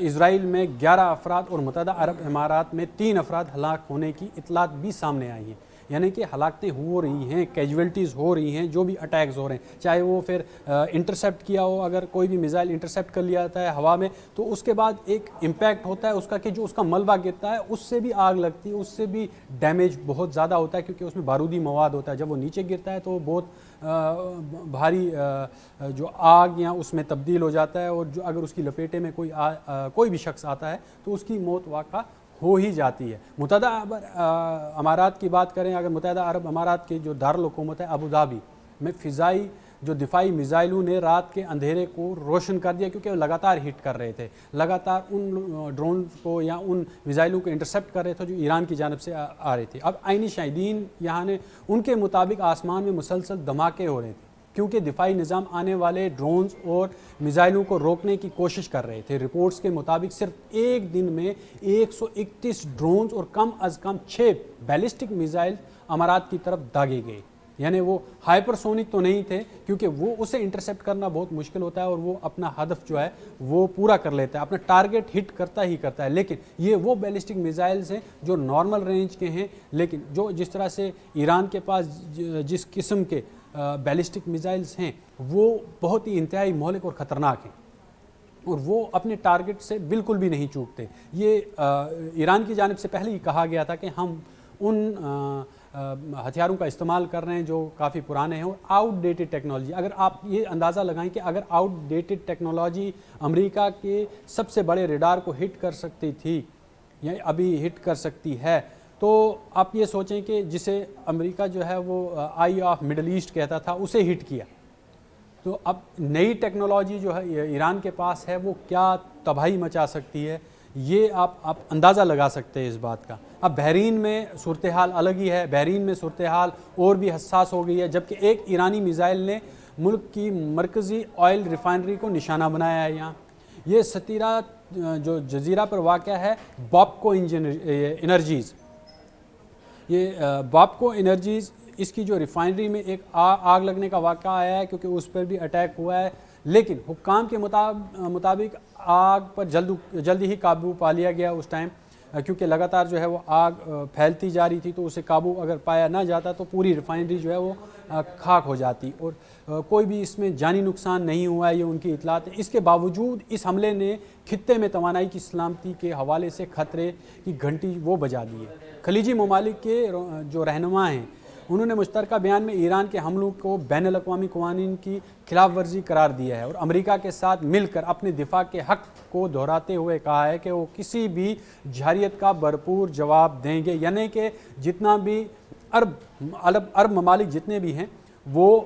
اسرائیل میں 11 افراد اور متحدہ عرب امارات میں 3 افراد ہلاک ہونے کی اطلاعات بھی سامنے آئی ہیں. یعنی کہ ہلاکتیں ہو رہی ہیں، کیجویلٹیز ہو رہی ہیں، جو بھی اٹیکس ہو رہے ہیں، چاہے وہ پھر انٹرسیپٹ کیا ہو، اگر کوئی بھی میزائل انٹرسیپٹ کر لیا جاتا ہے ہوا میں تو اس کے بعد ایک امپیکٹ ہوتا ہے اس کا کہ جو اس کا ملبہ گرتا ہے اس سے بھی آگ لگتی ہے، اس سے بھی ڈیمیج بہت زیادہ ہوتا ہے کیونکہ اس میں بارودی مواد ہوتا ہے. جب وہ نیچے گرتا ہے تو وہ بہت بھاری جو آگ یا اس میں تبدیل ہو جاتا ہے، اور جو اگر اس کی لپیٹے میں کوئی بھی شخص آتا ہے تو اس کی موت واقع ہو ہی جاتی ہے. متحدہ عرب امارات کی بات کریں، اگر متحدہ عرب امارات کے جو دارالحکومت ہے ابوظہبی میں فضائی جو دفاعی میزائلوں نے رات کے اندھیرے کو روشن کر دیا کیونکہ وہ لگاتار ہٹ کر رہے تھے، لگاتار ان ڈرونز کو یا ان میزائلوں کو انٹرسیپٹ کر رہے تھے جو ایران کی جانب سے آ رہے تھے. اب عینی شاہدین یہاں نے ان کے مطابق آسمان میں مسلسل دھماکے ہو رہے تھے کیونکہ دفاعی نظام آنے والے ڈرونز اور میزائلوں کو روکنے کی کوشش کر رہے تھے. رپورٹس کے مطابق صرف ایک دن میں 131 ڈرونز اور کم از کم 6 بیلسٹک میزائل امارات کی طرف داغے گئے. یعنی وہ ہائپر سونک تو نہیں تھے کیونکہ وہ اسے انٹرسیپٹ کرنا بہت مشکل ہوتا ہے اور وہ اپنا ہدف جو ہے وہ پورا کر لیتا ہے، اپنا ٹارگٹ ہٹ کرتا ہی کرتا ہے. لیکن یہ وہ بیلسٹک میزائلز ہیں جو نارمل رینج کے ہیں، لیکن جو جس طرح سے ایران کے پاس جس قسم کے بیلسٹک میزائلز ہیں وہ بہت ہی انتہائی مہلک اور خطرناک ہیں اور وہ اپنے ٹارگٹ سے بالکل بھی نہیں چوکتے. یہ ایران کی جانب سے پہلے ہی کہا گیا تھا کہ ہم ان ہتھیاروں کا استعمال کر رہے ہیں جو کافی پرانے ہیں اور آؤٹ ڈیٹڈ ٹیکنالوجی. اگر آپ یہ اندازہ لگائیں کہ اگر آؤٹ ڈیٹڈ ٹیکنالوجی امریکہ کے سب سے بڑے ریڈار کو ہٹ کر سکتی تھی یا ابھی ہٹ کر سکتی ہے تو آپ یہ سوچیں کہ جسے امریکہ جو ہے وہ آئی آف مڈل ایسٹ کہتا تھا اسے ہٹ کیا، تو اب نئی ٹیکنالوجی جو ہے ایران کے پاس ہے وہ کیا تباہی مچا سکتی ہے، یہ آپ اندازہ لگا سکتے ہیں اس بات کا. اب بحرین میں صورتحال الگ ہی ہے، بحرین میں صورتحال اور بھی حساس ہو گئی ہے جبکہ ایک ایرانی میزائل نے ملک کی مرکزی آئل ریفائنری کو نشانہ بنایا ہے. یہاں یہ ستیرا جو جزیرہ پر واقع ہے باپکو انرجیز، یہ باپکو انرجیز اس کی جو ریفائنری میں ایک آگ لگنے کا واقعہ آیا ہے کیونکہ اس پر بھی اٹیک ہوا ہے، لیکن حکام کے مطابق آگ پر جلدی ہی قابو پا لیا گیا اس ٹائم کیونکہ لگاتار جو ہے وہ آگ پھیلتی جا رہی تھی تو اسے قابو اگر پایا نہ جاتا تو پوری ریفائنری جو ہے وہ خاک ہو جاتی اور کوئی بھی اس میں جانی نقصان نہیں ہوا ہے، یہ ان کی اطلاعات ہے. اس کے باوجود اس حملے نے خطے میں توانائی کی سلامتی کے حوالے سے خطرے کی گھنٹی وہ بجا دی ہے. خلیجی ممالک کے جو رہنما ہیں انہوں نے مشترکہ بیان میں ایران کے حملوں کو بین الاقوامی قوانین کی خلاف ورزی قرار دیا ہے اور امریکہ کے ساتھ مل کر اپنے دفاع کے حق کو دہراتے ہوئے کہا ہے کہ وہ کسی بھی جارحیت کا بھرپور جواب دیں گے. یعنی کہ جتنا بھی عرب ممالک جتنے بھی ہیں وہ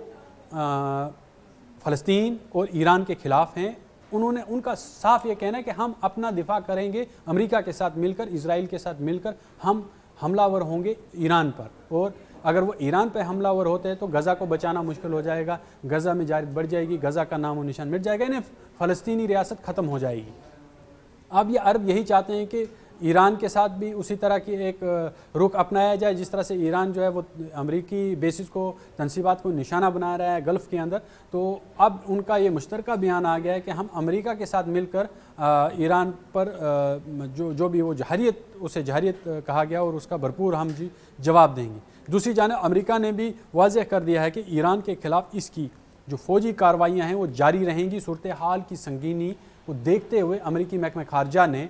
فلسطین اور ایران کے خلاف ہیں. انہوں نے ان کا صاف یہ کہنا ہے کہ ہم اپنا دفاع کریں گے، امریکہ کے ساتھ مل کر، اسرائیل کے ساتھ مل کر ہم حملہ ور ہوں گے ایران پر، اور اگر وہ ایران پہ حملہ ور ہوتے ہیں تو غزہ کو بچانا مشکل ہو جائے گا، غزہ میں جارحیت بڑھ جائے گی، غزہ کا نام و نشان مٹ جائے گا، یعنی فلسطینی ریاست ختم ہو جائے گی. اب یہ عرب یہی چاہتے ہیں کہ ایران کے ساتھ بھی اسی طرح کی ایک رخ اپنایا جائے جس طرح سے ایران جو ہے وہ امریکی بیسز کو، تنصیبات کو نشانہ بنا رہا ہے گلف کے اندر. تو اب ان کا یہ مشترکہ بیان آ گیا ہے کہ ہم امریکہ کے ساتھ مل کر ایران پر جو بھی وہ اسے جارحیت کہا گیا اور اس کا بھرپور ہم جواب دیں گے. دوسری جانب امریکہ نے بھی واضح کر دیا ہے کہ ایران کے خلاف اس کی جو فوجی کارروائیاں ہیں وہ جاری رہیں گی. صورتحال کی سنگینی کو دیکھتے ہوئے امریکی محکمہ خارجہ نے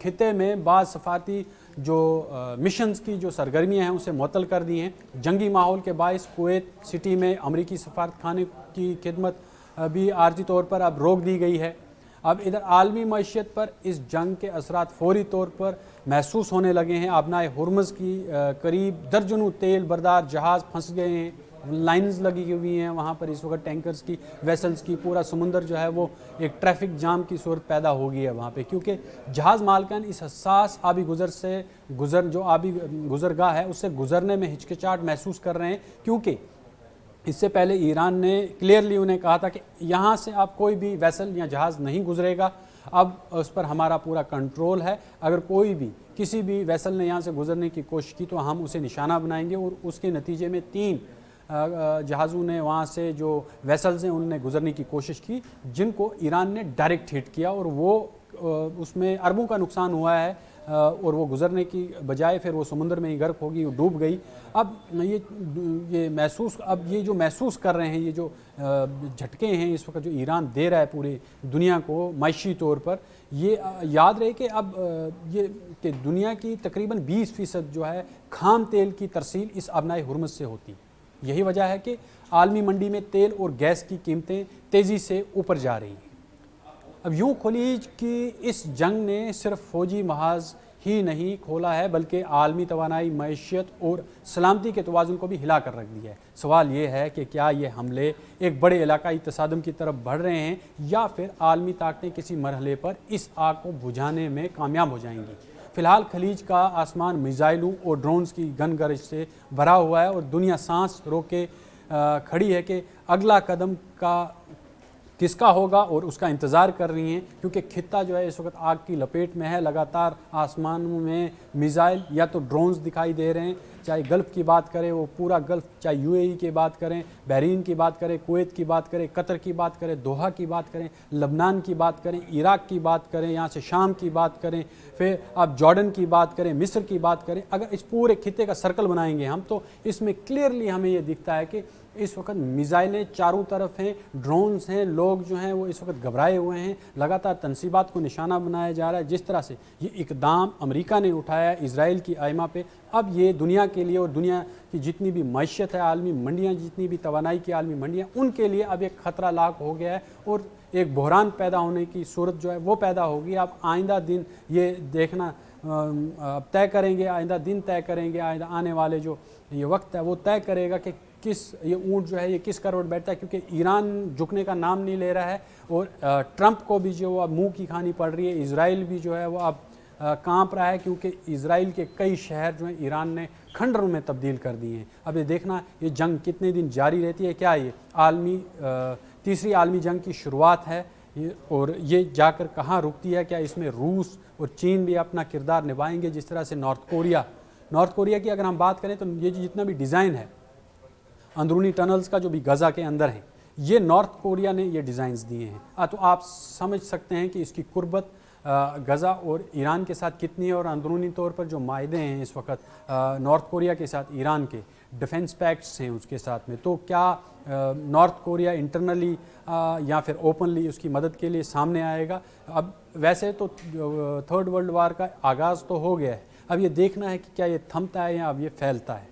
خطے میں بعض سفارتی جو مشنز کی جو سرگرمیاں ہیں اسے معطل کر دی ہیں. جنگی ماحول کے باعث کویت سٹی میں امریکی سفارت خانے کی خدمت بھی عارضی طور پر اب روک دی گئی ہے. اب ادھر عالمی معیشت پر اس جنگ کے اثرات فوری طور پر محسوس ہونے لگے ہیں. آبنائے ہرمز کی قریب درجنوں تیل بردار جہاز پھنس گئے ہیں، لائنز لگی ہوئی ہیں وہاں پر اس وقت ٹینکرز کی، ویسلز کی. پورا سمندر جو ہے وہ ایک ٹریفک جام کی صورت پیدا ہو گئی ہے وہاں پہ کیونکہ جہاز مالکان اس حساس آبی جو آبی گزرگاہ ہے اس سے گزرنے میں ہچکچاہٹ محسوس کر رہے ہیں کیونکہ اس سے پہلے ایران نے کلیئرلی انہیں کہا تھا کہ یہاں سے آپ کوئی بھی ویسل یا جہاز نہیں گزرے گا. اب اس پر ہمارا پورا کنٹرول ہے، اگر کوئی بھی کسی بھی ویسل نے یہاں سے گزرنے کی کوشش کی تو ہم اسے نشانہ بنائیں گے. اور اس کے نتیجے میں 3 جہازوں نے وہاں سے جو ویسلز ہیں انہوں نے گزرنے کی کوشش کی جن کو ایران نے ڈائریکٹ ہٹ کیا اور وہ اس میں اربوں کا نقصان ہوا ہے اور وہ گزرنے کی بجائے پھر وہ سمندر میں ہی غرق ہوگی، وہ ڈوب گئی۔ اب یہ جو محسوس کر رہے ہیں، یہ جو جھٹکے ہیں اس وقت جو ایران دے رہا ہے پوری دنیا کو معاشی طور پر، یہ یاد رہے کہ اب یہ کہ دنیا کی تقریباً 20% جو ہے خام تیل کی ترسیل اس آبنائے ہرمز سے ہوتی ہے۔ یہی وجہ ہے کہ عالمی منڈی میں تیل اور گیس کی قیمتیں تیزی سے اوپر جا رہی ہیں۔ اب یوں خلیج کی اس جنگ نے صرف فوجی محاذ ہی نہیں کھولا ہے بلکہ عالمی توانائی، معیشت اور سلامتی کے توازن کو بھی ہلا کر رکھ دیا ہے۔ سوال یہ ہے کہ کیا یہ حملے ایک بڑے علاقائی تصادم کی طرف بڑھ رہے ہیں یا پھر عالمی طاقتیں کسی مرحلے پر اس آگ کو بجھانے میں کامیاب ہو جائیں گی؟ فی الحال خلیج کا آسمان میزائلوں اور ڈرونز کی گن گرج سے بھرا ہوا ہے اور دنیا سانس روکے کھڑی ہے کہ اگلا قدم کس کا ہوگا، اور اس کا انتظار کر رہی ہیں، کیونکہ خطہ جو ہے اس وقت آگ کی لپیٹ میں ہے۔ لگاتار آسمانوں میں میزائل یا تو ڈرونز دکھائی دے رہے ہیں، چاہے گلف کی بات کریں وہ پورا گلف، چاہے UAE کی بات کریں، بحرین کی بات کریں، کویت کی بات کریں، قطر کی بات کریں، دوحہ کی بات کریں، لبنان کی بات کریں، عراق کی بات کریں، یہاں سے شام کی بات کریں، پھر آپ جارڈن کی بات کریں، مصر کی بات کریں۔ اگر اس پورے خطے کا سرکل بنائیں گے ہم تو اس میں کلیئرلی ہمیں یہ دکھتا ہے کہ اس وقت میزائلیں چاروں طرف ہیں، ڈرونز ہیں، لوگ جو ہیں وہ اس وقت گھبرائے ہوئے ہیں، لگاتار تنصیبات کو نشانہ بنایا جا رہا ہے۔ جس طرح سے یہ اقدام امریکہ نے اٹھایا ہے اسرائیل کی آئمہ پہ، اب یہ دنیا کے لیے اور دنیا کی جتنی بھی معیشت ہے، عالمی منڈیاں، جتنی بھی توانائی کی عالمی منڈیاں، ان کے لیے اب ایک خطرہ لاحق ہو گیا ہے اور ایک بحران پیدا ہونے کی صورت جو ہے وہ پیدا ہوگی۔ اب آئندہ دن یہ دیکھنا اب طے کریں گے، آئندہ دن طے کریں گے، آئندہ آنے والے جو یہ وقت ہے وہ طے کرے گا کہ یہ اونٹ جو ہے یہ کس کروٹ بیٹھتا ہے، کیونکہ ایران جھکنے کا نام نہیں لے رہا ہے اور ٹرمپ کو بھی جو اب منہ کی کھانی پڑ رہی ہے۔ اسرائیل بھی جو ہے وہ اب کانپ رہا ہے، کیونکہ اسرائیل کے کئی شہر جو ہیں ایران نے کھنڈروں میں تبدیل کر دیے ہیں۔ اب یہ دیکھنا یہ جنگ کتنے دن جاری رہتی ہے، کیا یہ تیسری عالمی جنگ کی شروعات ہے اور یہ جا کر کہاں رکتی ہے؟ کیا اس میں روس اور چین بھی اپنا کردار نبھائیں گے؟ جس طرح سے نارتھ کوریا کی اگر ہم بات کریں تو یہ جتنا بھی ڈیزائن ہے اندرونی ٹنلز کا جو بھی غزہ کے اندر ہیں، یہ نارتھ کوریا نے یہ ڈیزائنز دیے ہیں۔ تو آپ سمجھ سکتے ہیں کہ اس کی قربت غزہ اور ایران کے ساتھ کتنی ہے، اور اندرونی طور پر جو معاہدے ہیں اس وقت نارتھ کوریا کے ساتھ ایران کے ڈیفنس پیکٹس ہیں اس کے ساتھ میں، تو کیا نارتھ کوریا انٹرنلی یا پھر اوپنلی اس کی مدد کے لیے سامنے آئے گا؟ اب ویسے تو تھرڈ ورلڈ وار کا آغاز تو ہو گیا ہے، اب یہ دیکھنا ہے کہ کیا یہ تھمتا ہے یا اب یہ پھیلتا ہے۔